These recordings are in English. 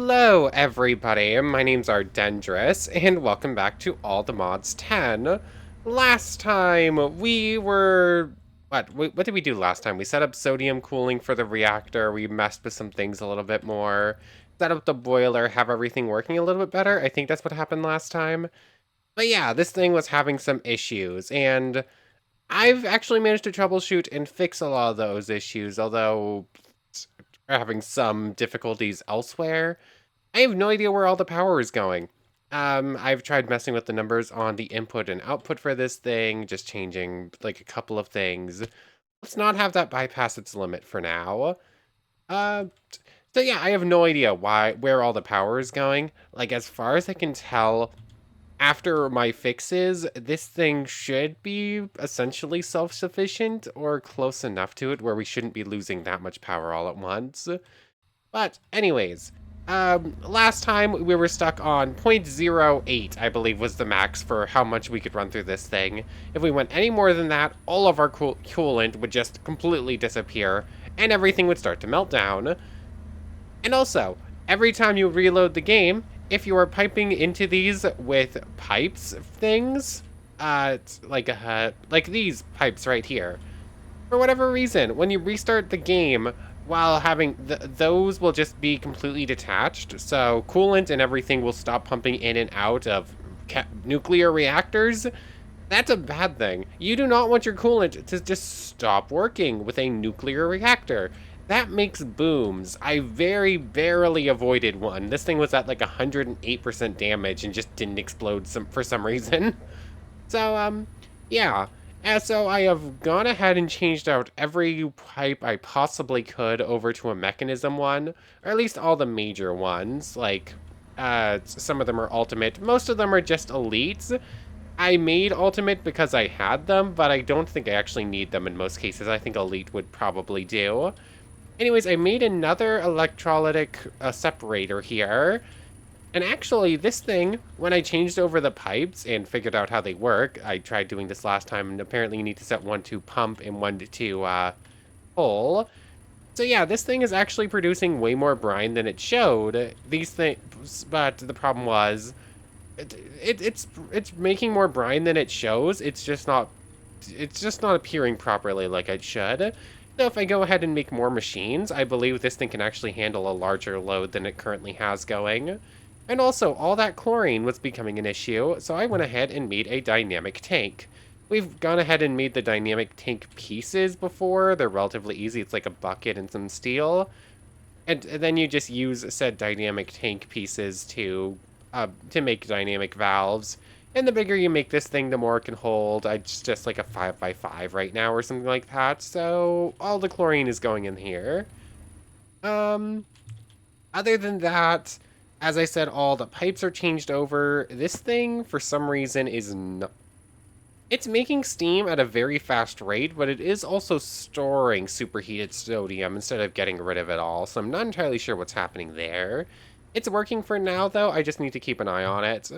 Hello, everybody. My name's Ardendris, and welcome back to All the Mods 10. Last time we were... What did we do last time? We set up sodium cooling for the reactor. We messed with some things a little bit more. Set up the boiler, have everything working a little bit better. I think that's what happened last time. But yeah, this thing was having some issues, and I've actually managed to troubleshoot and fix a lot of those issues, although we're having some difficulties elsewhere. I have no idea where all the power is going. I've tried messing with the numbers on the input and output for this thing, just changing like a couple of things. Let's not have that bypass its limit for now. Uh, so yeah, I have no idea where all the power is going. Like, as far as I can tell, after my fixes, this thing should be essentially self-sufficient or close enough to it where we shouldn't be losing that much power all at once. But anyways, last time we were stuck on 0.08, I believe was the max for how much we could run through this thing. If we went any more than that, all of our coolant would just completely disappear, and everything would start to melt down. And also, every time you reload the game, if you are piping into these with pipes things, like these pipes right here, for whatever reason, when you restart the game, while having those will just be completely detached, so coolant and everything will stop pumping in and out of nuclear reactors. That's a bad thing. You do not want your coolant to just stop working with a nuclear reactor. That makes booms. I very barely avoided one. This thing was at like 108% damage and just didn't explode for some reason. So, yeah. So I have gone ahead and changed out every pipe I possibly could over to a mechanism one, or at least all the major ones. Like, some of them are ultimate. Most of them are just elites. I made ultimate because I had them, but I don't think I actually need them in most cases. I think elite would probably do. Anyways, I made another electrolytic separator here. And actually, this thing, when I changed over the pipes and figured out how they work, I tried doing this last time, and apparently you need to set one to pump and one to pull. So yeah, this thing is actually producing way more brine than it showed. These things, but the problem was, it's making more brine than it shows. It's just not appearing properly like it should. Now, if I go ahead and make more machines, I believe this thing can actually handle a larger load than it currently has going. And also, all that chlorine was becoming an issue, so I went ahead and made a dynamic tank. We've gone ahead and made the dynamic tank pieces before. They're relatively easy. It's like a bucket and some steel. And then you just use said dynamic tank pieces to make dynamic valves. And the bigger you make this thing, the more it can hold. It's just like a 5x5 right now or something like that. So all the chlorine is going in here. Other than that, as I said, all the pipes are changed over. This thing, for some reason, is not... It's making steam at a very fast rate, but it is also storing superheated sodium instead of getting rid of it all, so I'm not entirely sure what's happening there. It's working for now, though. I just need to keep an eye on it.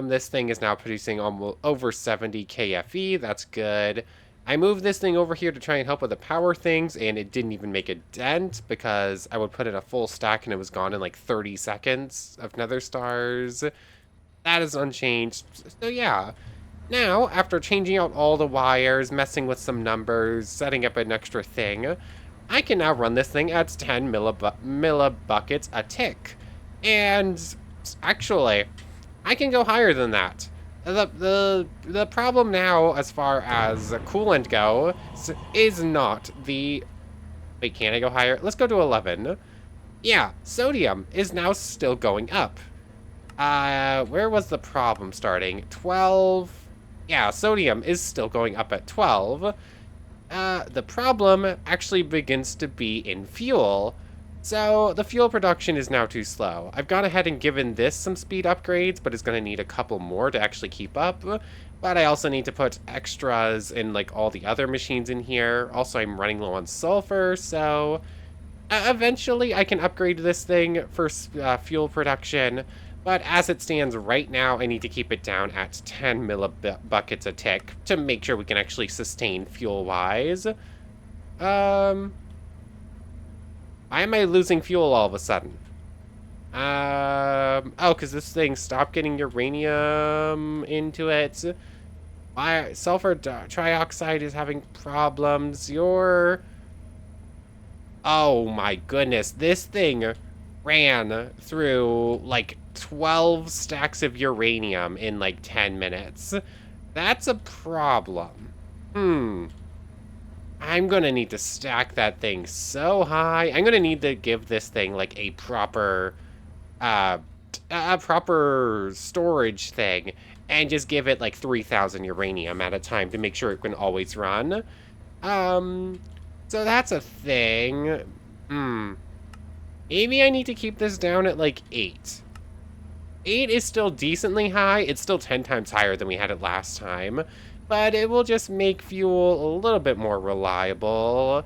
This thing is now producing almost over 70 KFE. That's good. I moved this thing over here to try and help with the power things, and it didn't even make a dent because I would put in a full stack and it was gone in like 30 seconds of nether stars. That is unchanged. So yeah. Now, after changing out all the wires, messing with some numbers, setting up an extra thing, I can now run this thing at 10 millibuckets a tick. And actually, I can go higher than that. The problem now, as far as coolant go, is not the... Wait, can I go higher? Let's go to 11. Yeah, sodium is now still going up. Where was the problem starting? 12... Yeah, sodium is still going up at 12. The problem actually begins to be in fuel. So the fuel production is now too slow. I've gone ahead and given this some speed upgrades, but it's going to need a couple more to actually keep up. But I also need to put extras in like all the other machines in here. Also, I'm running low on sulfur, so eventually I can upgrade this thing for fuel production. But as it stands right now, I need to keep it down at 10 millibuckets a tick to make sure we can actually sustain fuel-wise. Why am I losing fuel all of a sudden? Oh, because this thing stopped getting uranium into it. Why, sulfur trioxide is having problems. Oh my goodness, this thing ran through like 12 stacks of uranium in like 10 minutes. That's a problem. I'm gonna need to stack that thing so high. I'm gonna need to give this thing like uh, a proper storage thing and just give it like 3,000 uranium at a time to make sure it can always run. Um, so that's a thing. Maybe I need to keep this down at like 8. 8 is still decently high. It's still 10 times higher than we had it last time, but it will just make fuel a little bit more reliable.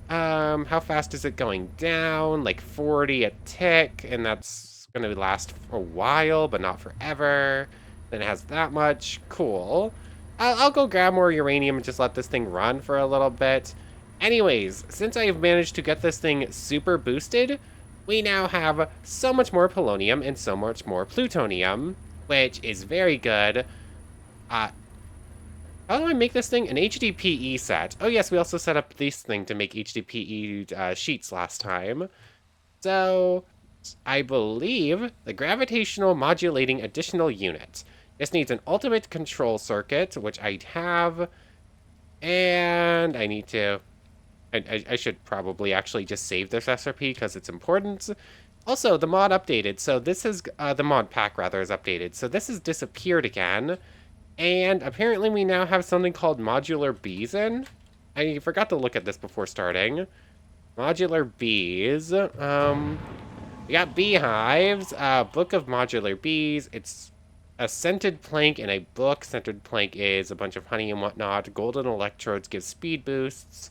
How fast is it going down? Like 40 a tick, and that's gonna last for a while, but not forever. Then it has that much. Cool. I'll go grab more uranium and just let this thing run for a little bit. Anyways, since I've managed to get this thing super boosted, we now have so much more polonium and so much more plutonium, which is very good. Uh, how do I make this thing? An HDPE set. Oh yes, we also set up this thing to make HDPE sheets last time. So, I believe the gravitational modulating additional unit. This needs an ultimate control circuit, which I have, and I need to... I should probably actually just save this recipe because it's important. Also, the mod updated, so this is... the mod pack, rather, is updated. So this has disappeared again. And apparently we now have something called modular bees in. I forgot to look at this before starting. Modular bees. We got beehives. Book of modular bees. It's a scented plank in a book. Scented plank is a bunch of honey and whatnot. Golden electrodes give speed boosts.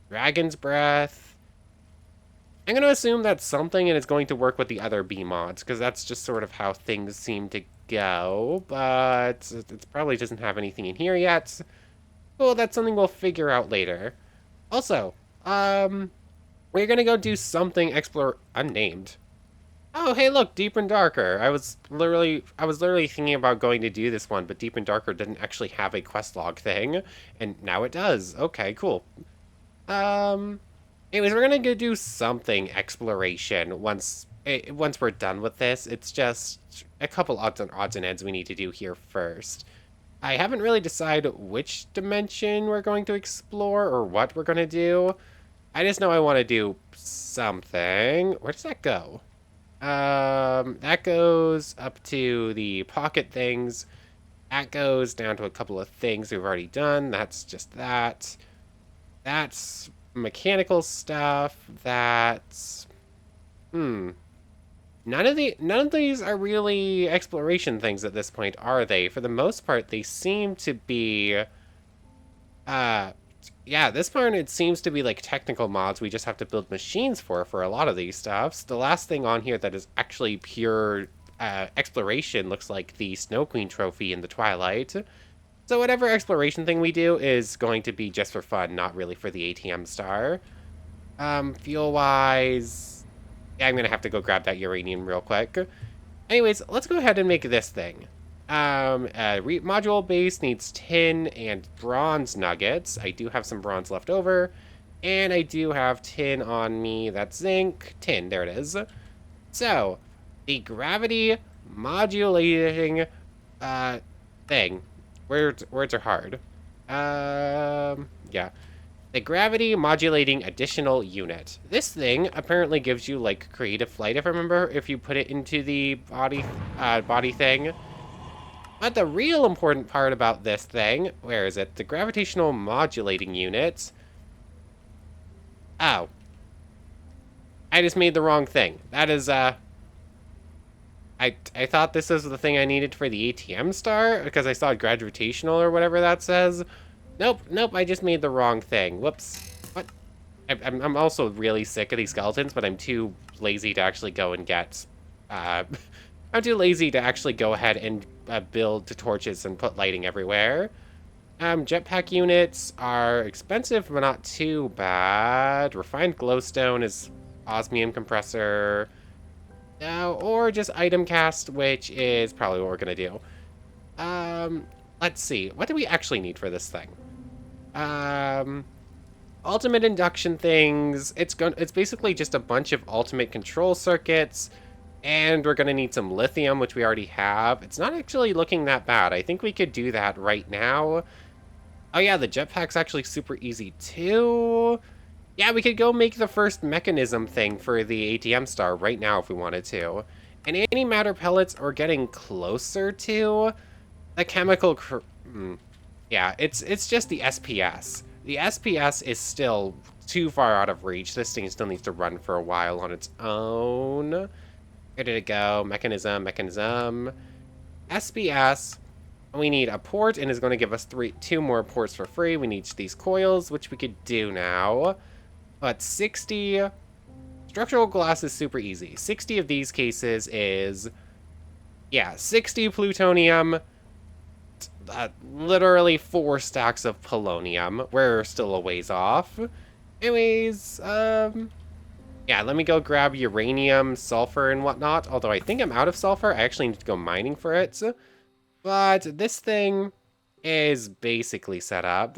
Dragon's breath. I'm going to assume that's something and it's going to work with the other bee mods, because that's just sort of how things seem to go, but it probably doesn't have anything in here yet. Well, that's something we'll figure out later. Also, we're gonna go do something unnamed. Oh, hey, look, Deep and Darker. I was literally thinking about going to do this one, but Deep and Darker didn't actually have a quest log thing, and now it does. Okay, cool. Anyways, we're gonna go do something exploration once we're done with this. It's just a couple odds and ends we need to do here first. I haven't really decided which dimension we're going to explore or what we're gonna do. I just know I want to do something. Where does that go? That goes up to the pocket things. That goes down to a couple of things we've already done. That's just that. That's mechanical stuff. That's... None of these are really exploration things at this point, are they? For the most part, they seem to be... yeah, this part, it seems to be like technical mods we just have to build machines for a lot of these stuffs. The last thing on here that is actually pure exploration looks like the Snow Queen trophy in the Twilight. So whatever exploration thing we do is going to be just for fun, not really for the ATM star. Fuel-wise... Yeah, I'm gonna have to go grab that uranium real quick. Anyways, let's go ahead and make this thing. Module base needs tin and bronze nuggets. I do have some bronze left over. And I do have tin on me. That's zinc. Tin, there it is. So, the gravity modulating thing. Words are hard. Yeah. The gravity modulating additional unit. This thing apparently gives you like creative flight, if I remember, if you put it into the body thing. But the real important part about this thing, where is it? The gravitational modulating unit. Oh. I just made the wrong thing. That is, I thought this was the thing I needed for the ATM star, because I saw gravitational or whatever that says. Nope, I just made the wrong thing. Whoops. What? I'm also really sick of these skeletons, but I'm too lazy to actually go and get, I'm too lazy to actually go ahead and build torches and put lighting everywhere. Jetpack units are expensive, but not too bad. Refined glowstone is osmium compressor. Or just item cast, which is probably what we're gonna do. Let's see. What do we actually need for this thing? Um, ultimate induction things. It's basically just a bunch of ultimate control circuits, and we're gonna need some lithium, which we already have. It's not actually looking that bad. I think we could do that right now. Oh yeah, the jetpack's actually super easy too. Yeah, we could go make the first mechanism thing for the ATM star right now if we wanted to. And antimatter pellets are getting closer to the chemical. Yeah, it's just the SPS. The SPS is still too far out of reach. This thing still needs to run for a while on its own. Where did it go? Mechanism. SPS. We need a port, and it's going to give us two more ports for free. We need these coils, which we could do now. But 60... Structural glass is super easy. 60 of these cases is... Yeah, 60 plutonium, literally 4 stacks of polonium. We're still a ways off. Anyways, yeah, let me go grab uranium, sulfur, and whatnot. Although I think I'm out of sulfur. I actually need to go mining for it. But this thing is basically set up.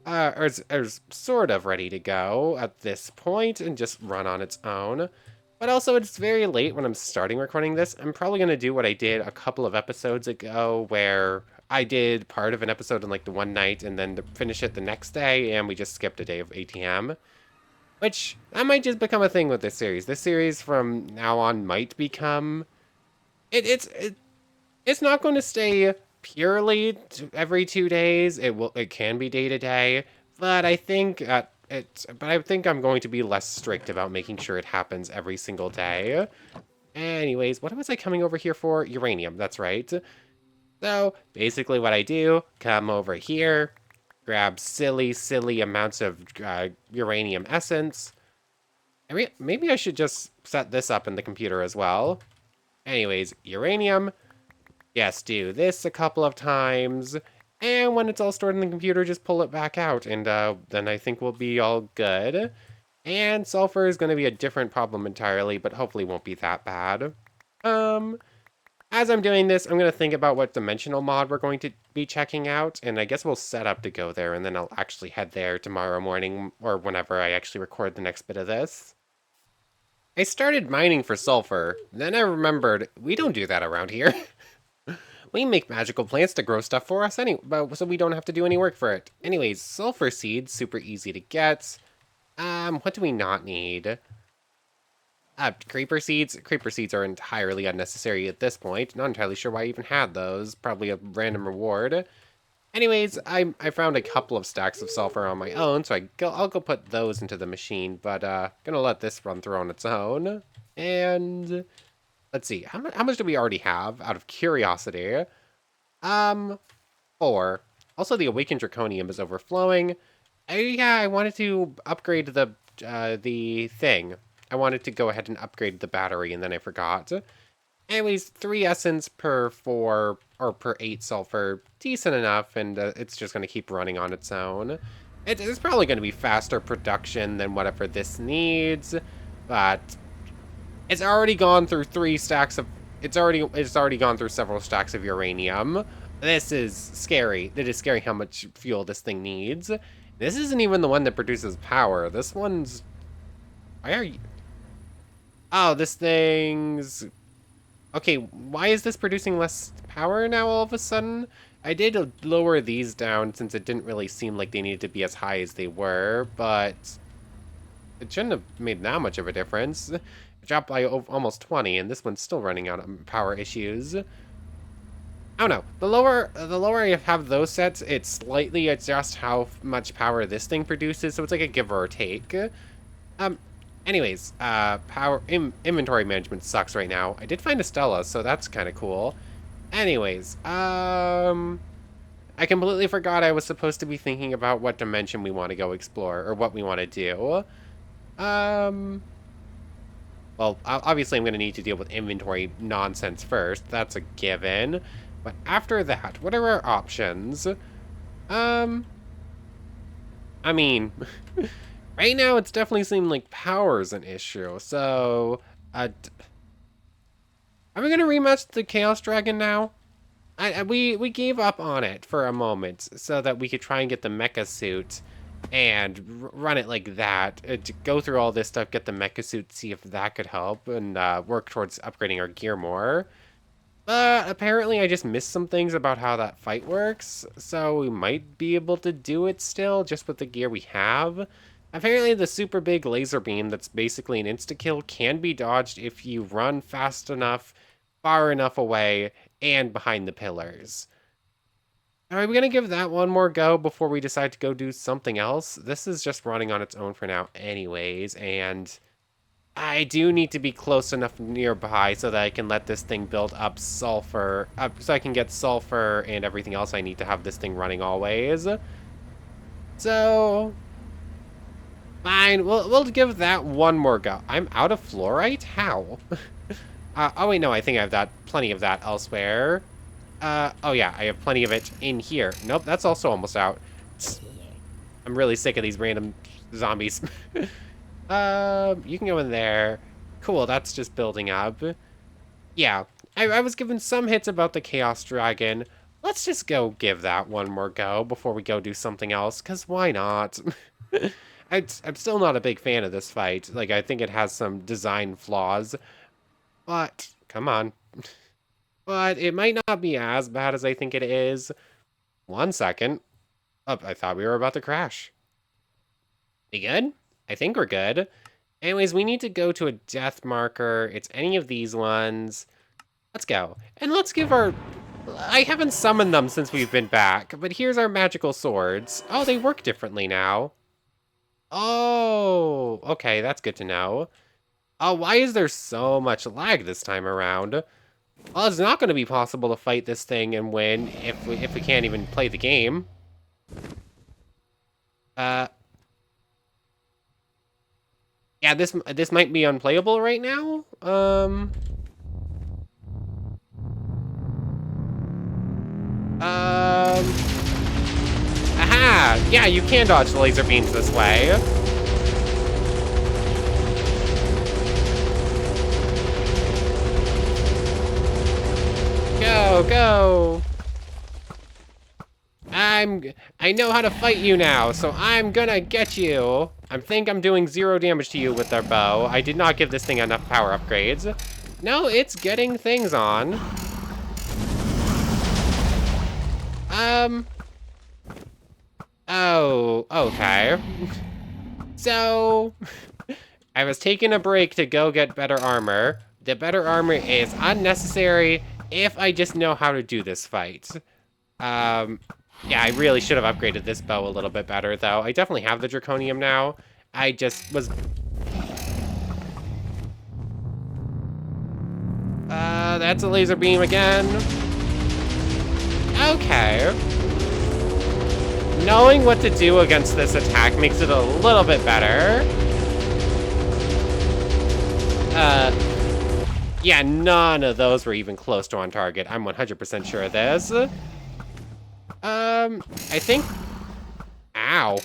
Or is sort of ready to go at this point and just run on its own. But also, it's very late when I'm starting recording this. I'm probably going to do what I did a couple of episodes ago, where I did part of an episode in like the one night and then finish it the next day, and we just skipped a day of ATM. Which, that might just become a thing with this series. This series from now on might become... It's not going to stay purely every 2 days. It can be day to day, but I think I'm going to be less strict about making sure it happens every single day. Anyways, what was I coming over here for? Uranium, that's right. So basically what I do, come over here, grab silly amounts of uranium essence. Maybe I should just set this up in the computer as well. Anyways, uranium. Yes, do this a couple of times, and when it's all stored in the computer, just pull it back out, and then I think we'll be all good. And sulfur is going to be a different problem entirely, but hopefully won't be that bad. As I'm doing this, I'm going to think about what dimensional mod we're going to be checking out, and I guess we'll set up to go there, and then I'll actually head there tomorrow morning, or whenever I actually record the next bit of this. I started mining for sulfur, then I remembered we don't do that around here. We make magical plants to grow stuff for us so we don't have to do any work for it. Anyways, sulfur seeds, super easy to get. What do we not need? Creeper seeds. Creeper seeds are entirely unnecessary at this point. Not entirely sure why I even had those. Probably a random reward. Anyways, I found a couple of stacks of sulfur on my own, so I'll go put those into the machine, but gonna let this run through on its own. And... let's see, how much do we already have, out of curiosity? 4. Also, the Awakened Draconium is overflowing. Yeah, I wanted to upgrade the thing. I wanted to go ahead and upgrade the battery, and then I forgot. Anyways, 3 essence per 4, or per 8 sulfur. Decent enough, and it's just going to keep running on its own. It's probably going to be faster production than whatever this needs, but... it's already gone through 3 stacks of... It's already gone through several stacks of uranium. This is scary. It is scary how much fuel this thing needs. This isn't even the one that produces power. This one's... why are you... oh, this thing's... okay, why is this producing less power now all of a sudden? I did lower these down since it didn't really seem like they needed to be as high as they were, but... it shouldn't have made that much of a difference. It dropped by almost 20, and this one's still running out of power issues. I don't know. The lower I have those sets, it slightly adjusts how much power this thing produces, so it's like a give or take. Anyways, inventory management sucks right now. I did find a Stella, so that's kind of cool. Anyways, I completely forgot I was supposed to be thinking about what dimension we want to go explore, or what we want to do. Well, obviously I'm going to need to deal with inventory nonsense first. That's a given. But after that, what are our options? I mean, right now it's definitely seeming like power's an issue. So, Are we gonna rematch the Chaos Dragon now? We gave up on it for a moment so that we could try and get the mecha suit and run it like that. To go through all this stuff, get the mecha suit, see if that could help, and work towards upgrading our gear more. But apparently I just missed some things about how that fight works, so we might be able to do it still, just with the gear we have. Apparently the super big laser beam that's basically an insta-kill can be dodged if you run fast enough, far enough away, and behind the pillars. Are we going to give that one more go before we decide to go do something else? This is just running on its own for now anyways, and I do need to be close enough nearby so that I can let this thing build up sulfur, so I can get sulfur and everything else I need to have this thing running always. So, fine, we'll give that one more go. I'm out of fluorite? How? Oh wait, no, I think I have plenty of that elsewhere. Oh yeah, I have plenty of it in here. Nope, that's also almost out. I'm really sick of these random zombies. You can go in there. Cool, that's just building up. Yeah, I was given some hits about the Chaos Dragon. Let's just go give that one more go before we go do something else, because why not? I'm still not a big fan of this fight. Like, I think it has some design flaws. But, come on. But it might not be as bad as I think it is. 1 second. Oh, I thought we were about to crash. We good? I think we're good. Anyways, we need to go to a death marker. It's any of these ones. Let's go. And let's give our... I haven't summoned them since we've been back, but here's our magical swords. Oh, they work differently now. Oh, okay, that's good to know. Oh, why is there so much lag this time around? Well, it's not going to be possible to fight this thing and win if we can't even play the game. Yeah, this might be unplayable right now. Aha! Yeah, you can dodge the laser beams this way. Go, go! I know how to fight you now, so I'm gonna get you. I think I'm doing 0 damage to you with our bow. I did not give this thing enough power upgrades. No, it's getting things on. Oh, okay. So, I was taking a break to go get better armor. The better armor is unnecessary if I just know how to do this fight. Yeah, I really should have upgraded this bow a little bit better, though. I definitely have the Draconium now. I just was... that's a laser beam again. Okay. Knowing what to do against this attack makes it a little bit better. Yeah, none of those were even close to on target. I'm 100% sure of this. I think... Ow.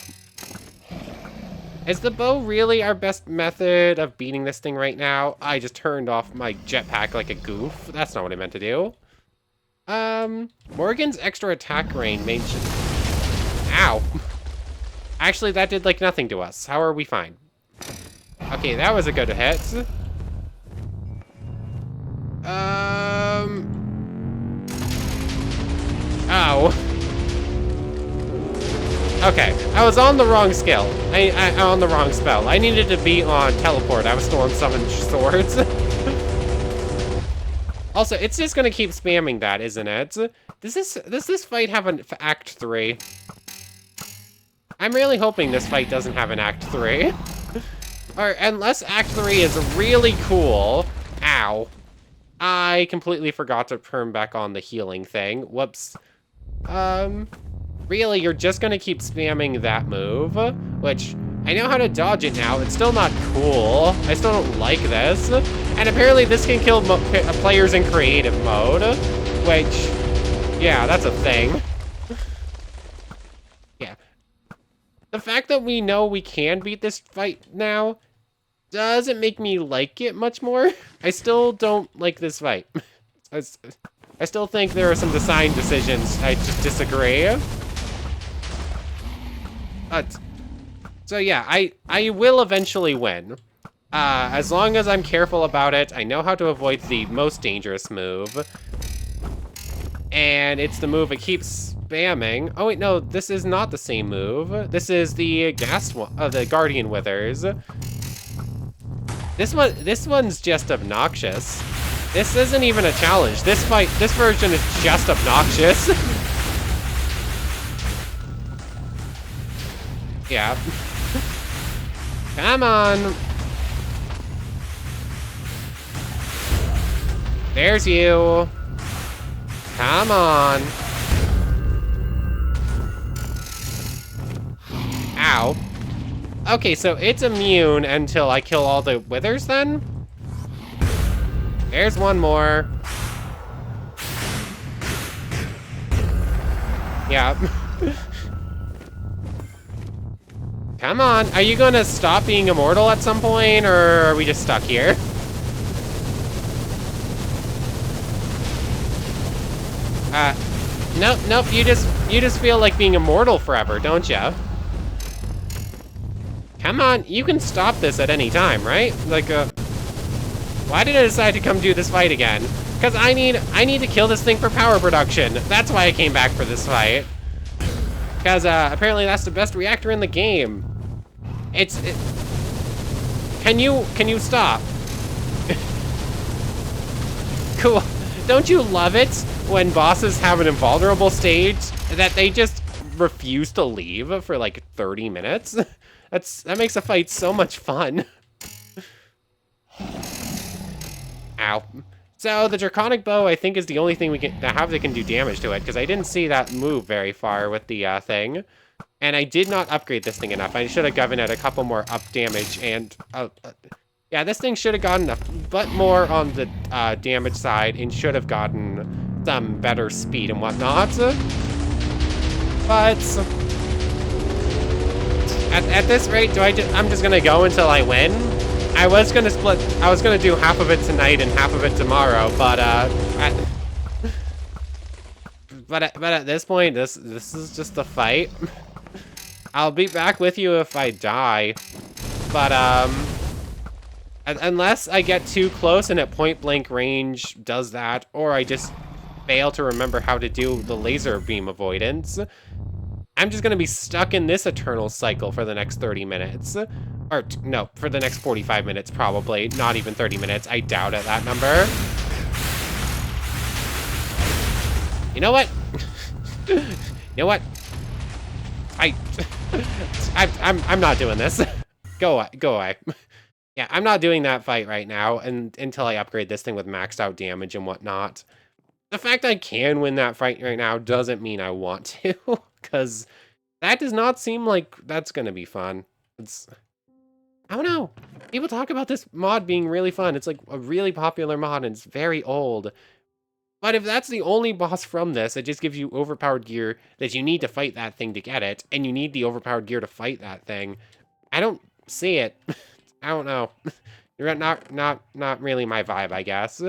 Is the bow really our best method of beating this thing right now? I just turned off my jetpack like a goof. That's not what I meant to do. Morgan's extra attack range made... Ow. Actually, that did, like, nothing to us. How are we fine? Okay, that was a good hit. Oh. Okay, I was on the wrong skill. I on the wrong spell. I needed to be on teleport. I was still on summon swords. Also, it's just gonna keep spamming that, isn't it? Does this fight have an Act 3? I'm really hoping this fight doesn't have an Act 3. Or unless Act 3 is really cool. Ow. I completely forgot to turn back on the healing thing. Whoops. Really, you're just gonna keep spamming that move, which I know how to dodge it now. It's still not cool. I still don't like this. And apparently this can kill players in creative mode, which, yeah, that's a thing. Yeah. The fact that we know we can beat this fight now doesn't make me like it much more. I still don't like this fight. I still think there are some design decisions I just disagree. But, so yeah, I will eventually win. As long as I'm careful about it, I know how to avoid the most dangerous move. And it's the move it keeps spamming. Oh wait, no, this is not the same move. This is the gas one, the Guardian Withers. This one's just obnoxious. This isn't even a challenge. This version is just obnoxious. Yeah. Come on. There's you. Come on. Ow. Okay, so it's immune until I kill all the withers then? There's one more. Yeah. Come on, are you gonna stop being immortal at some point, or are we just stuck here? Nope, you just feel like being immortal forever, don't you? Come on, you can stop this at any time, right? Like, why did I decide to come do this fight again? Because I need to kill this thing for power production. That's why I came back for this fight. Because, apparently that's the best reactor in the game. Can you stop? Cool. Don't you love it when bosses have an invulnerable stage that they just refuse to leave for like 30 minutes? That makes a fight so much fun. Ow. So the Draconic Bow, I think, is the only thing that can do damage to it, because I didn't see that move very far with the thing. And I did not upgrade this thing enough. I should have given it a couple more up damage, and yeah, this thing should have gotten a but more on the damage side, and should have gotten some better speed and whatnot. But at this rate, I'm just gonna go until I win. I was gonna do half of it tonight and half of it tomorrow, but at this point, this is just a fight. I'll be back with you if I die, but unless I get too close and at point blank range does that, or I just fail to remember how to do the laser beam avoidance, I'm just gonna be stuck in this eternal cycle for the next 30 minutes. Or, no, for the next 45 minutes, probably. Not even 30 minutes. I doubt it, that number. You know what? You know what? I'm not doing this. Go away. Yeah, I'm not doing that fight right now until I upgrade this thing with maxed out damage and whatnot. The fact I can win that fight right now doesn't mean I want to, because that does not seem like that's gonna be fun. I don't know. People talk about this mod being really fun. It's like a really popular mod and it's very old. But if that's the only boss from this, it just gives you overpowered gear that you need to fight that thing to get it, and you need the overpowered gear to fight that thing. I don't see it. I don't know. You're not really my vibe, I guess.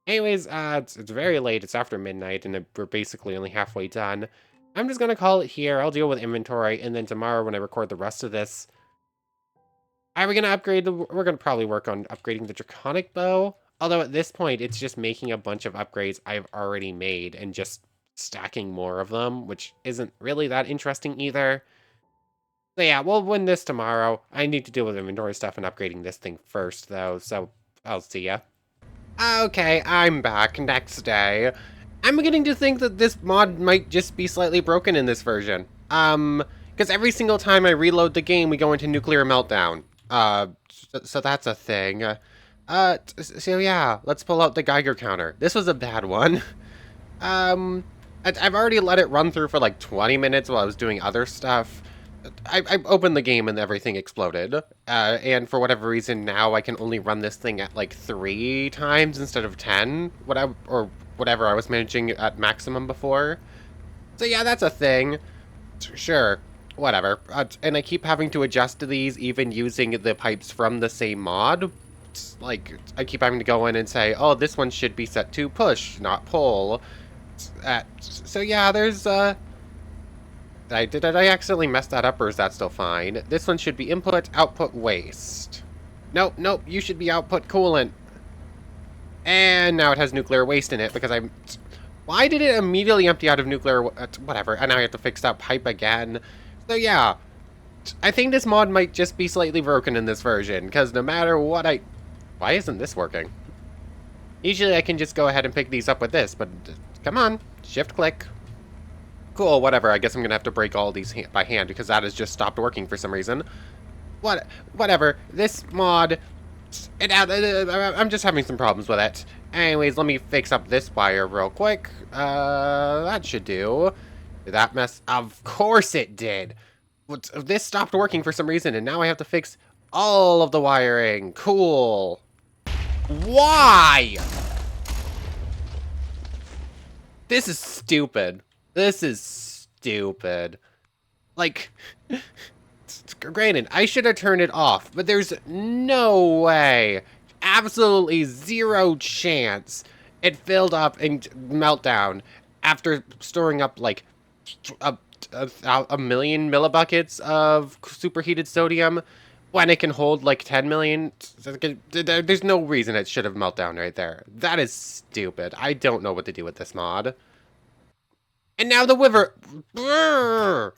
Anyways, it's very late. It's after midnight, and we're basically only halfway done. I'm just gonna call it here. I'll deal with inventory, and then tomorrow when I record the rest of this, we're gonna probably work on upgrading the Draconic Bow. Although at this point, it's just making a bunch of upgrades I've already made and just stacking more of them, which isn't really that interesting either. So yeah, we'll win this tomorrow. I need to deal with inventory stuff and upgrading this thing first, though, so I'll see ya. Okay, I'm back. Next day. I'm beginning to think that this mod might just be slightly broken in this version. Because every single time I reload the game, we go into nuclear meltdown. So that's a thing. So yeah, let's pull out the Geiger counter. This was a bad one. I've already let it run through for like 20 minutes while I was doing other stuff. I opened the game and everything exploded. And for whatever reason, now I can only run this thing at like 3 times instead of 10, or whatever I was managing at maximum before. So yeah, that's a thing. Sure. whatever. And I keep having to adjust to these, even using the pipes from the same mod. Like, I keep having to go in and say, oh, this one should be set to push, not pull. So yeah, there's, did I accidentally mess that up, or is that still fine? This one should be input, output, waste. Nope, nope, you should be output coolant. And now it has nuclear waste in it, because I'm... Why did it immediately empty out of nuclear... whatever, and now I have to fix that pipe again. So yeah, I think this mod might just be slightly broken in this version, because no matter what I... Why isn't this working? Usually I can just go ahead and pick these up with this, but come on, shift-click. Cool, whatever, I guess I'm gonna have to break all these by hand, because that has just stopped working for some reason. Whatever, this mod... I'm just having some problems with it. Anyways, let me fix up this wire real quick. That should do. Did that mess? Of course it did. This stopped working for some reason, and now I have to fix all of the wiring. Cool. Why? This is stupid. This is stupid. Like... Granted, I should have turned it off, but there's no way, absolutely zero chance it filled up and meltdown after storing up like a million millibuckets of superheated sodium when it can hold like 10 million. There's no reason it should have meltdown right there. That is stupid. I don't know what to do with this mod. And now the Wyvern. Brrr.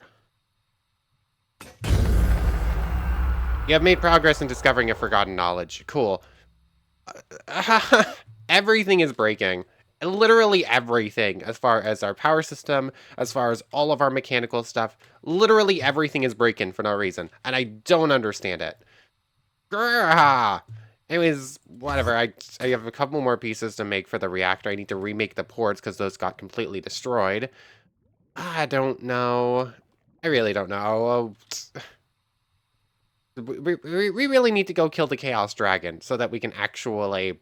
You have made progress in discovering a forgotten knowledge. Cool. Everything is breaking. Literally everything, as far as our power system, as far as all of our mechanical stuff. Literally everything is breaking for no reason, and I don't understand it. Grrrr. Anyways, whatever. I have a couple more pieces to make for the reactor. I need to remake the ports because those got completely destroyed. I don't know. I really don't know. We really need to go kill the Chaos Dragon so that we can actually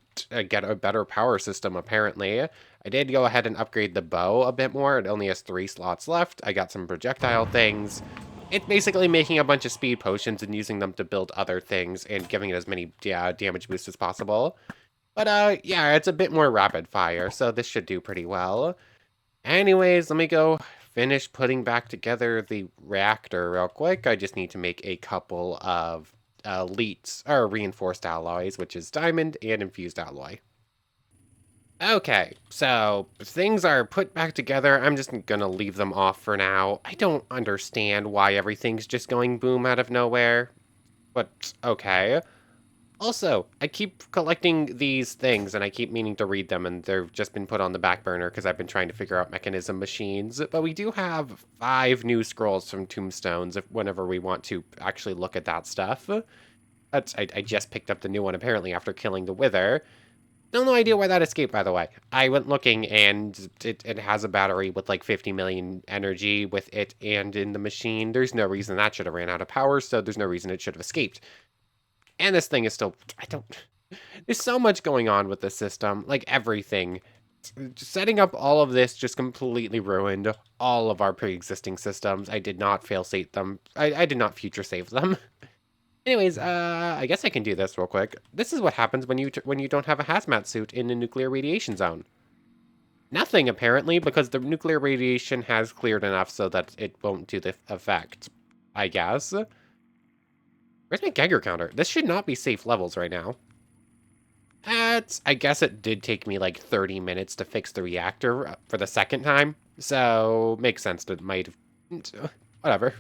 get a better power system, apparently. I did go ahead and upgrade the bow a bit more. It only has 3 slots left. I got some projectile things. It's basically making a bunch of speed potions and using them to build other things and giving it as many damage boosts as possible. But, yeah, it's a bit more rapid fire, so this should do pretty well. Anyways, let me go finish putting back together the reactor real quick. I just need to make a couple of reinforced alloys, which is diamond and infused alloy. Okay, so things are put back together. I'm just gonna leave them off for now. I don't understand why everything's just going boom out of nowhere, but okay. Also, I keep collecting these things, and I keep meaning to read them, and they've just been put on the back burner because I've been trying to figure out mechanism machines. But we do have 5 new scrolls from tombstones whenever we want to actually look at that stuff. I just picked up the new one, apparently, after killing the Wither. Still no idea why that escaped, by the way. I went looking, and it has a battery with like 50 million energy with it and in the machine. There's no reason that should have ran out of power, so there's no reason it should have escaped. And this thing is still... There's so much going on with this system. Like, everything. Setting up all of this just completely ruined all of our pre-existing systems. I did not fail-save them. I did not future-save them. Anyways, I guess I can do this real quick. This is what happens when you don't have a hazmat suit in a nuclear radiation zone. Nothing, apparently, because the nuclear radiation has cleared enough so that it won't do the effect, I guess. Where's my Geiger counter? This should not be safe levels right now. I guess it did take me like 30 minutes to fix the reactor for the second time. So, makes sense that it might have... Whatever.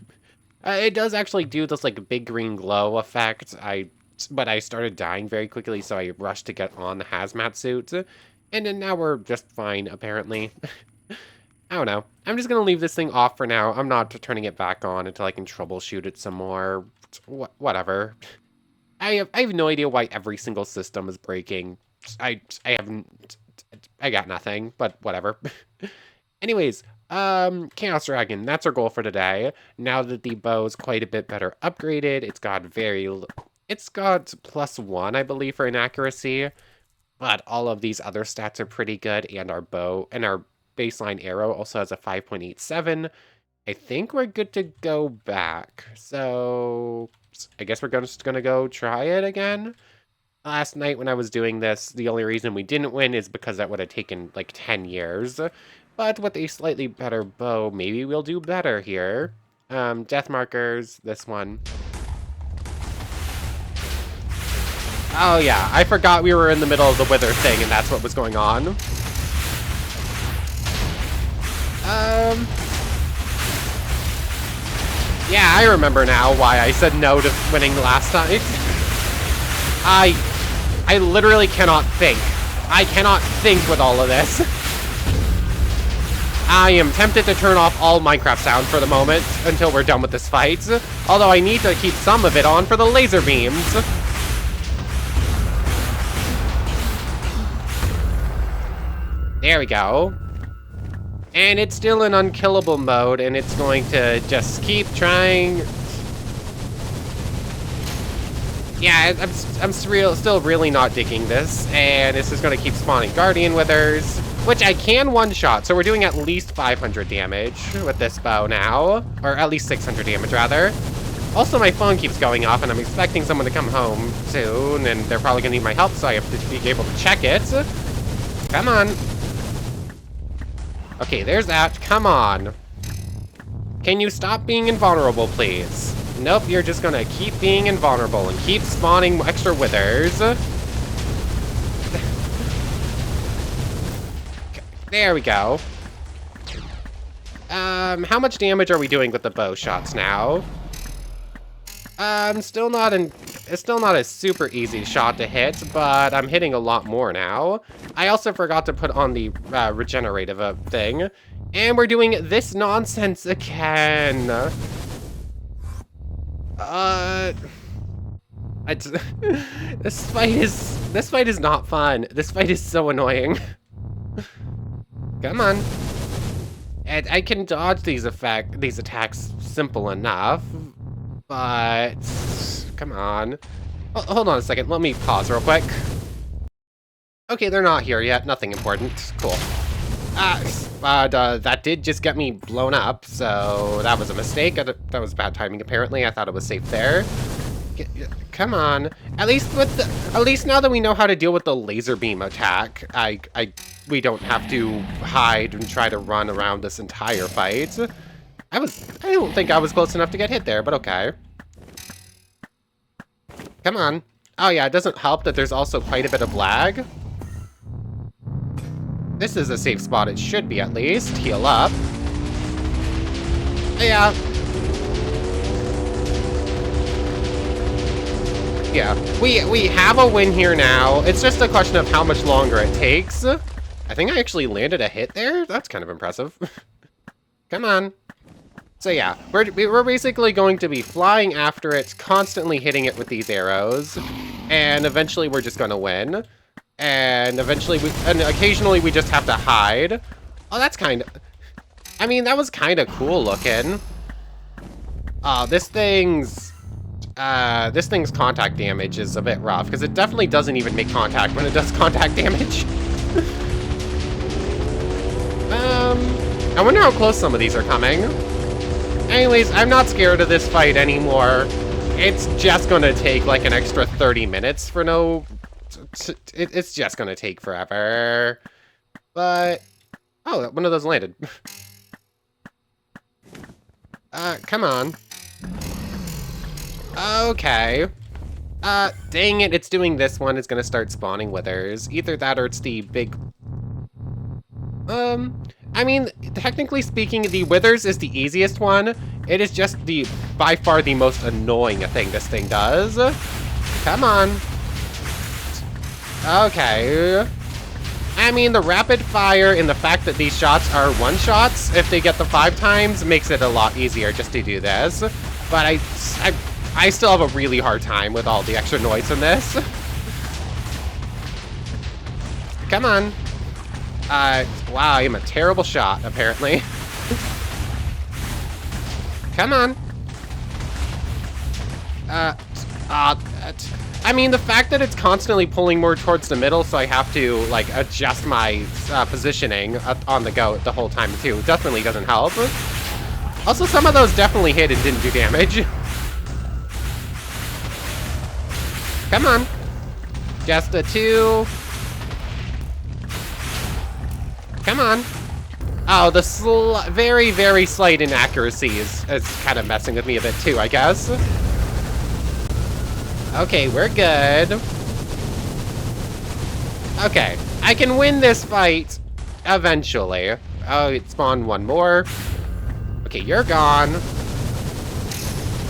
It does actually do this like big green glow effect. But I started dying very quickly, so I rushed to get on the hazmat suit. And then now we're just fine, apparently. I don't know. I'm just going to leave this thing off for now. I'm not turning it back on until I can troubleshoot it some more. Whatever. I have no idea why every single system is breaking. I got nothing, but whatever. Anyways, Chaos Dragon, that's our goal for today. Now that the bow is quite a bit better upgraded, it's got +1, I believe, for inaccuracy. But all of these other stats are pretty good, and our bow and our baseline arrow also has a 5.87. I think we're good to go back. So I guess we're just gonna go try it again. Last night when I was doing this, the only reason we didn't win is because that would have taken like 10 years. But with a slightly better bow, maybe we'll do better here. Death markers, this one. Oh yeah, I forgot we were in the middle of the wither thing and that's what was going on. Yeah, I remember now why I said no to winning last time. I literally cannot think. I cannot think with all of this. I am tempted to turn off all Minecraft sound for the moment until we're done with this fight. Although I need to keep some of it on for the laser beams. There we go. And it's still in unkillable mode, and it's going to just keep trying. Yeah, I'm still really not digging this, and this is going to keep spawning Guardian Withers, which I can one-shot, so we're doing at least 500 damage with this bow now, or at least 600 damage, rather. Also, my phone keeps going off, and I'm expecting someone to come home soon, and they're probably going to need my help, so I have to be able to check it. Come on. Okay, there's that. Come on. Can you stop being invulnerable, please? Nope, you're just gonna keep being invulnerable and keep spawning extra withers. There we go. How much damage are we doing with the bow shots now? It's still not a super easy shot to hit, but I'm hitting a lot more now. I also forgot to put on the regenerative thing, and we're doing this nonsense again. This fight is not fun. This fight is so annoying. Come on. And I can dodge these attacks simple enough. But come on. Oh, hold on a second. Let me pause real quick. Okay, they're not here yet. Nothing important. Cool. That did just get me blown up, so that was a mistake. That was bad timing, apparently. I thought it was safe there. Come on. At least now that we know how to deal with the laser beam attack, we don't have to hide and try to run around this entire fight. I don't think I was close enough to get hit there, but okay. Come on. Oh yeah, it doesn't help that there's also quite a bit of lag. This is a safe spot, it should be at least. Heal up. Yeah. Yeah, we have a win here now. It's just a question of how much longer it takes. I think I actually landed a hit there. That's kind of impressive. Come on. So yeah, we're basically going to be flying after it, constantly hitting it with these arrows, and eventually we're just gonna win. And occasionally we just have to hide. Oh, that's kind of... I mean, that was kind of cool looking. This thing's contact damage is a bit rough, because it definitely doesn't even make contact when it does contact damage. I wonder how close some of these are coming. Anyways, I'm not scared of this fight anymore. It's just gonna take like an extra 30 minutes for no... It's just gonna take forever. But... Oh, one of those landed. Come on. Okay. Dang it, it's doing this one. It's gonna start spawning withers. Either that or it's the big... I mean, technically speaking, the withers is the easiest one. It is just by far the most annoying thing this thing does. Come on. Okay. I mean, the rapid fire and the fact that these shots are one-shots, if they get the 5 times, makes it a lot easier just to do this. But I still have a really hard time with all the extra noise in this. Come on. Wow, I am a terrible shot, apparently. Come on. I mean, the fact that it's constantly pulling more towards the middle, so I have to, like, adjust my positioning on the go the whole time, too, definitely doesn't help. Also, some of those definitely hit and didn't do damage. Come on. Just a 2. Come on. Oh, the very, very slight inaccuracy is kind of messing with me a bit too, I guess. Okay, we're good. Okay, I can win this fight eventually. Oh, it spawned one more. Okay, you're gone.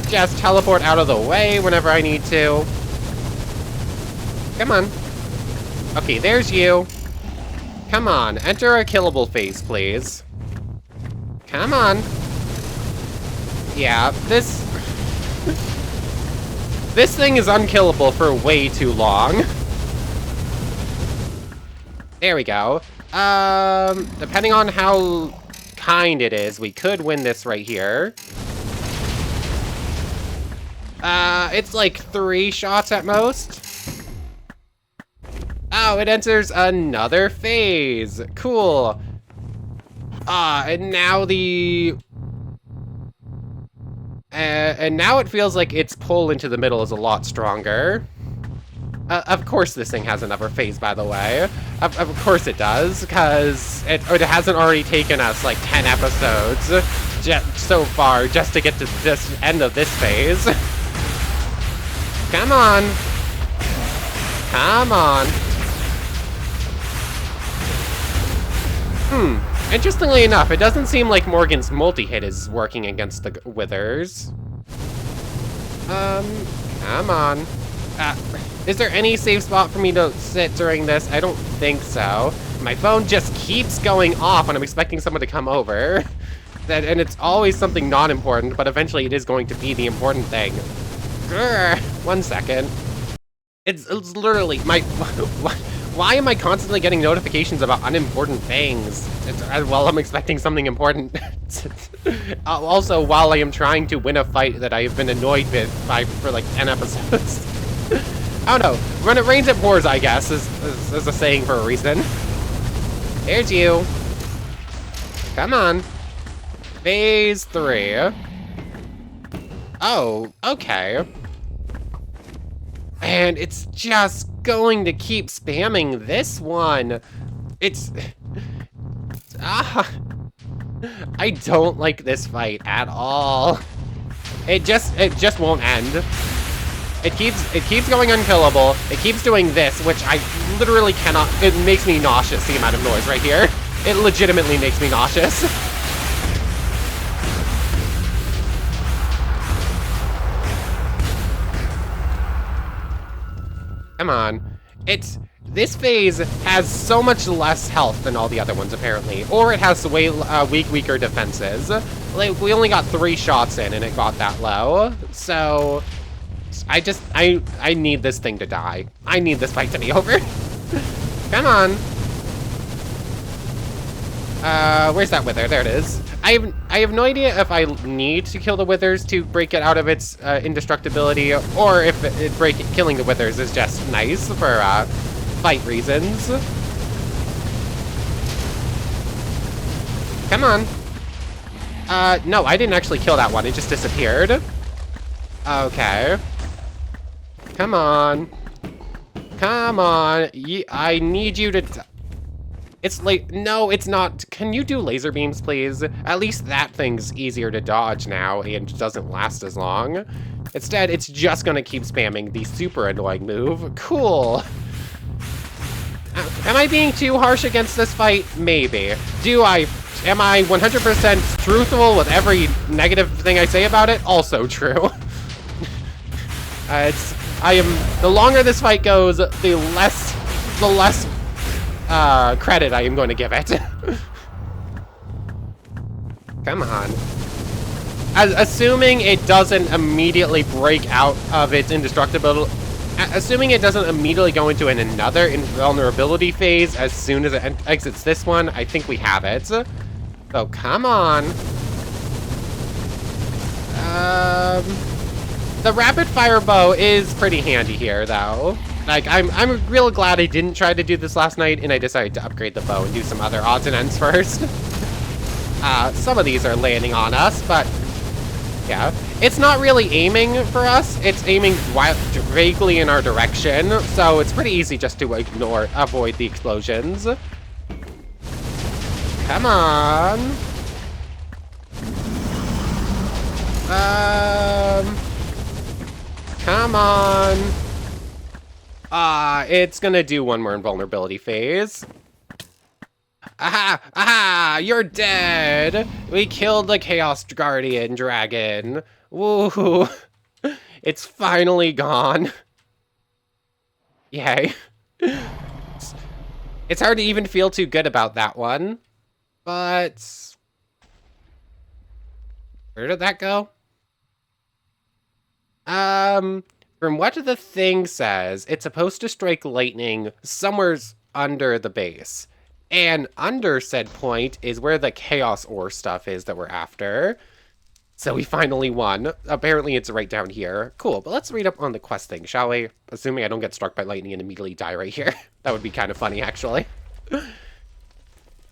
Just teleport out of the way whenever I need to. Come on. Okay, there's you. Come on, enter a killable phase, please. Come on. Yeah, this thing is unkillable for way too long. There we go. Depending on how kind it is, we could win this right here. It's like 3 shots at most. Oh, it enters another phase. Cool. And now and now it feels like its pull into the middle is a lot stronger. Of course this thing has another phase, by the way. Of course it does, because it hasn't already taken us like 10 episodes so far just to get to this end of this phase. Come on. Come on. Interestingly enough, it doesn't seem like Morgan's multi-hit is working against the Withers. Come on. Is there any safe spot for me to sit during this? I don't think so. My phone just keeps going off when I'm expecting someone to come over. And it's always something not important, but eventually it is going to be the important thing. Grr, 1 second. It's literally why am I constantly getting notifications about unimportant things while I'm expecting something important? Also, while I am trying to win a fight that I have been annoyed with for like 10 episodes. I don't know. When it rains, it pours, I guess, is a saying for a reason. There's you. Come on. Phase 3. Oh, okay. And it's just going to keep spamming this one. I don't like this fight at all. It just won't end. It keeps going unkillable. It keeps doing this, which I literally cannot. It makes me nauseous, the amount of noise right here. It legitimately makes me nauseous. Come on. This phase has so much less health than all the other ones, apparently. Or it has way weaker defenses. Like, we only got 3 shots in and it got that low. So, I need this thing to die. I need this fight to be over. Come on. Where's that Wither? There it is. I have no idea if I need to kill the Withers to break it out of its indestructibility, or if killing the Withers is just nice for fight reasons. Come on. No, I didn't actually kill that one. It just disappeared. Okay. Come on. Come on. I need you to... It's like, no, it's not. Can you do laser beams, please? At least that thing's easier to dodge now and doesn't last as long. Instead, it's just gonna keep spamming the super annoying move. Cool. Am I being too harsh against this fight? Maybe. Am I 100% truthful with every negative thing I say about it? Also true. The longer this fight goes, the less credit I am going to give it. Come on. Assuming it doesn't immediately break out of its indestructibility, assuming it doesn't immediately go into another invulnerability phase as soon as it exits this one, I think we have it. So come on. The rapid fire bow is pretty handy here, though. Like, I'm real glad I didn't try to do this last night, and I decided to upgrade the bow and do some other odds and ends first. Some of these are landing on us, but yeah. It's not really aiming for us. It's aiming vaguely in our direction, so it's pretty easy just to avoid the explosions. Come on. Come on. It's gonna do one more invulnerability phase. Aha! Aha! You're dead! We killed the Chaos Guardian Dragon. Woo! It's finally gone. Yay. It's hard to even feel too good about that one. But... where did that go? From what the thing says, it's supposed to strike lightning somewhere under the base. And under said point is where the Chaos Ore stuff is that we're after. So we finally won. Apparently it's right down here. Cool, but let's read up on the quest thing, shall we? Assuming I don't get struck by lightning and immediately die right here. That would be kind of funny, actually.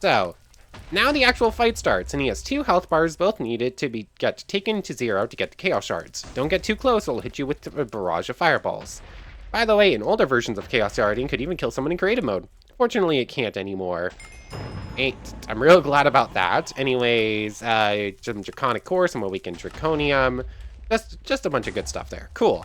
So, now the actual fight starts, and he has 2 health bars, both needed to get taken to 0 to get the Chaos Shards. Don't get too close, or it'll hit you with a barrage of fireballs. By the way, in older versions of Chaos Guardian could even kill someone in creative mode. Fortunately, it can't anymore. I'm real glad about that. Anyways, some Draconic Core, some weakened Draconium. Just a bunch of good stuff there. Cool.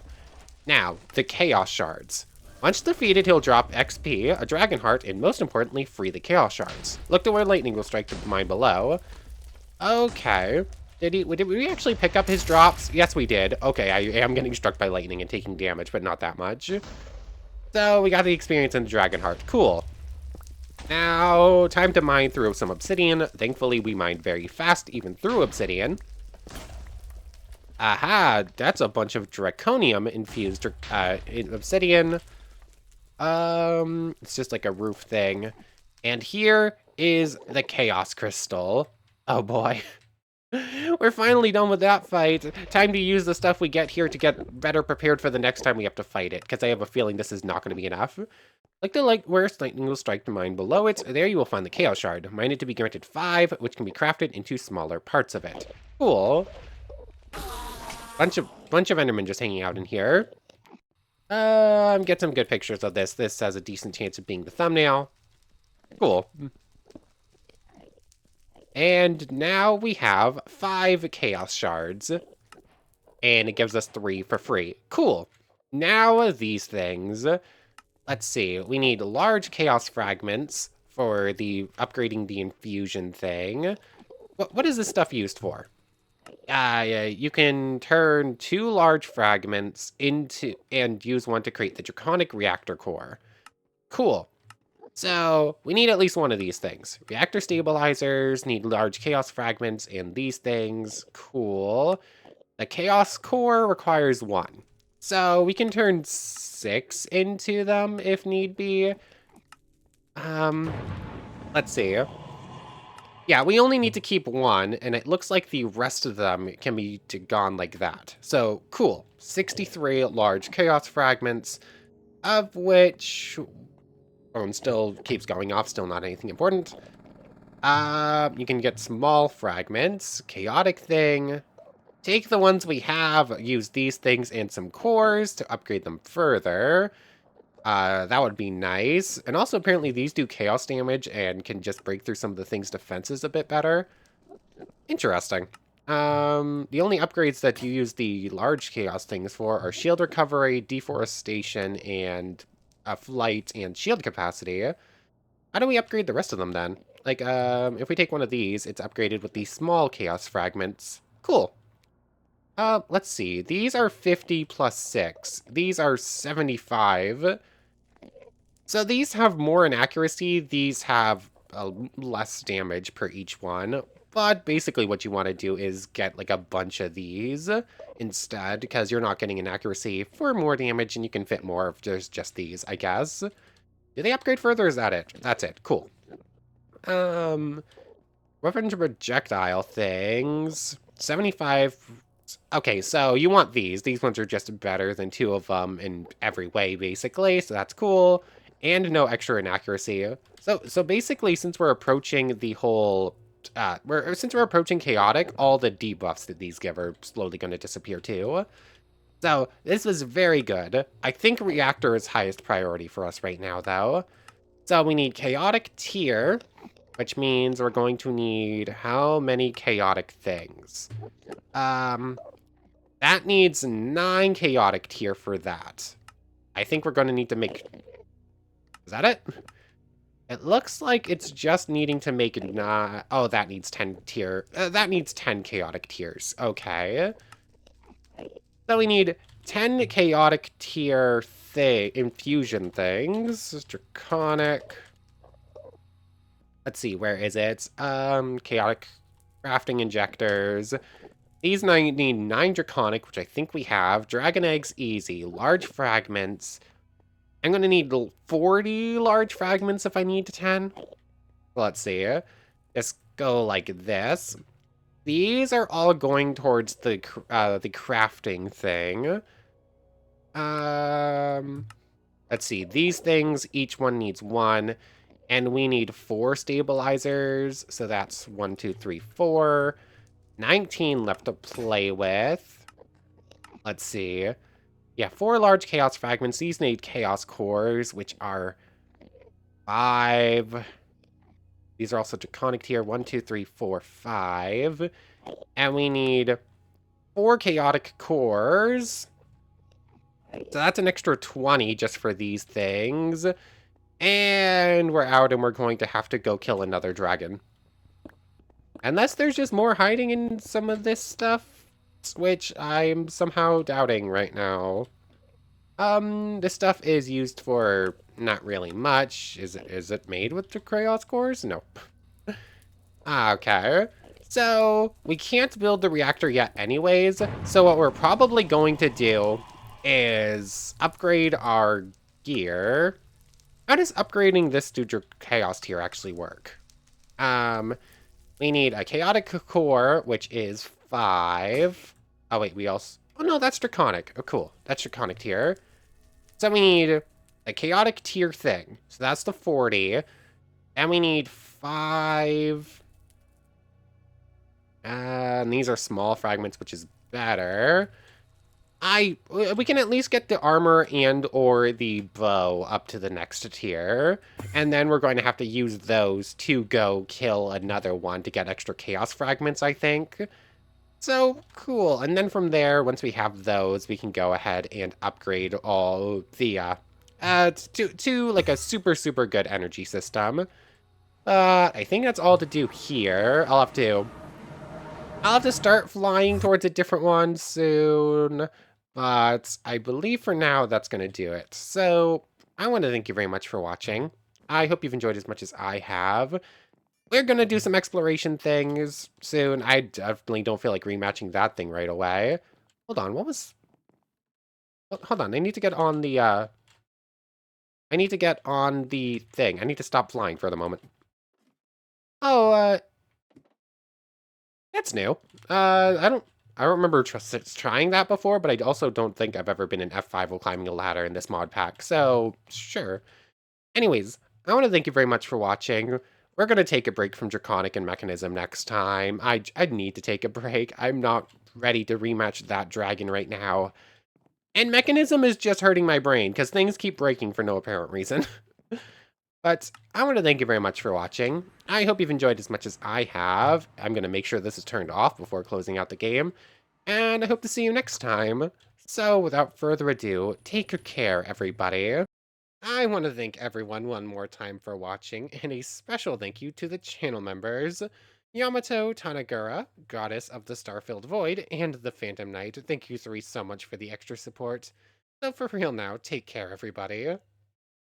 Now, the Chaos Shards. Once defeated, he'll drop XP, a Dragon Heart, and most importantly, free the Chaos Shards. Look to where lightning will strike the mine below. Okay. Did we actually pick up his drops? Yes, we did. Okay, I am getting struck by lightning and taking damage, but not that much. So, we got the experience in the Dragon Heart. Cool. Now, time to mine through some obsidian. Thankfully, we mined very fast, even through obsidian. Aha, that's a bunch of draconium infused in obsidian. It's just like a roof thing. And here is the Chaos Crystal. Oh boy. We're finally done with that fight. Time to use the stuff we get here to get better prepared for the next time we have to fight it, because I have a feeling this is not going to be enough. Where lightning will strike the mine below it, there you will find the Chaos Shard. Mine it to be granted 5, which can be crafted into smaller parts of it. Cool. Bunch of Endermen just hanging out in here. Get some good pictures of this. This has a decent chance of being the thumbnail. Cool. And now we have 5 Chaos Shards. And it gives us 3 for free. Cool. Now these things. Let's see. We need large Chaos Fragments for the upgrading the infusion thing. What is this stuff used for? You can turn 2 large fragments into and use one to create the Draconic Reactor Core. Cool. So, we need at least one of these things. Reactor stabilizers need large chaos fragments and these things. Cool. The Chaos Core requires 1. So, we can turn 6 into them if need be. Let's see. Yeah, we only need to keep 1, and it looks like the rest of them can be gone like that. So, cool. 63 large chaos fragments, of which... phone still keeps going off, still not anything important. You can get small fragments, chaotic thing. Take the ones we have, use these things and some cores to upgrade them further. That would be nice. And also, apparently, these do chaos damage and can just break through some of the thing's defenses a bit better. Interesting. The only upgrades that you use the large chaos things for are shield recovery, deforestation, and flight and shield capacity. How do we upgrade the rest of them then? Like, if we take one of these, it's upgraded with the small chaos fragments. Cool. Let's see. These are 50 plus 6. These are 75. So these have more inaccuracy. These have less damage per each one. But basically what you want to do is get like a bunch of these instead, because you're not getting inaccuracy for more damage and you can fit more if there's just these, I guess. Do they upgrade further? Is that it? That's it. Cool. Weapon to projectile things. 75. Okay, so you want these. These ones are just better than 2 of them in every way, basically. So that's cool. And no extra inaccuracy. So basically, since we're approaching the whole since we're approaching chaotic, all the debuffs that these give are slowly going to disappear too. So this was very good. I think reactor is highest priority for us right now, though. So we need chaotic tier, which means we're going to need how many chaotic things? That needs 9 chaotic tier for that. I think we're going to need to make... Is that it? It looks like it's just needing to make... Oh, that needs 10 tier... that needs 10 chaotic tiers. Okay. So we need 10 chaotic tier infusion things. Draconic. Let's see, where is it? Chaotic crafting injectors. These need 9 draconic, which I think we have. Dragon eggs, easy. Large fragments. I'm going to need 40 large fragments if I need 10. Let's see. Just go like this. These are all going towards the crafting thing. Let's see. These things, each one needs 1. And we need 4 stabilizers. So that's 1, 2, 3, 4. 19 left to play with. Let's see. Yeah, 4 large chaos fragments. These need chaos cores, which are 5. These are also draconic tier. 1, 2, 3, 4, 5. And we need 4 chaotic cores. So that's an extra 20 just for these things. And we're out and we're going to have to go kill another dragon. Unless there's just more hiding in some of this stuff, which I'm somehow doubting right now. This stuff is used for not really much. Is it made with the chaos cores? No. Okay. So, we can't build the reactor yet anyways, so what we're probably going to do is upgrade our gear. How does upgrading this to chaos tier actually work? We need a chaotic core, which is 5. Oh, wait, we also... Oh, no, that's draconic. Oh, cool. That's draconic tier. So we need a chaotic tier thing. So that's the 40. And we need 5... and these are small fragments, which is better. We can at least get the armor and or the bow up to the next tier. And then we're going to have to use those to go kill another one to get extra chaos fragments, I think. So, cool. And then from there, once we have those, we can go ahead and upgrade all the, to like a super, super good energy system. I think that's all to do here. I'll have to start flying towards a different one soon. But I believe for now, that's going to do it. So, I want to thank you very much for watching. I hope you've enjoyed as much as I have. We're going to do some exploration things soon. I definitely don't feel like rematching that thing right away. Hold on, what was... Hold on, I need to get on the, I need to get on the thing. I need to stop flying for the moment. Oh, that's new. I don't remember trying that before, but I also don't think I've ever been in F5 while climbing a ladder in this mod pack, so sure. Anyways, I want to thank you very much for watching. We're going to take a break from Draconic and Mechanism next time. I need to take a break. I'm not ready to rematch that dragon right now. And Mechanism is just hurting my brain, because things keep breaking for no apparent reason. But I want to thank you very much for watching. I hope you've enjoyed as much as I have. I'm going to make sure this is turned off before closing out the game. And I hope to see you next time. So without further ado, take care, everybody. I want to thank everyone one more time for watching, and a special thank you to the channel members. Yamato Tanagura, Goddess of the Star-Filled Void, and the Phantom Knight. Thank you three so much for the extra support. So for real now, take care, everybody.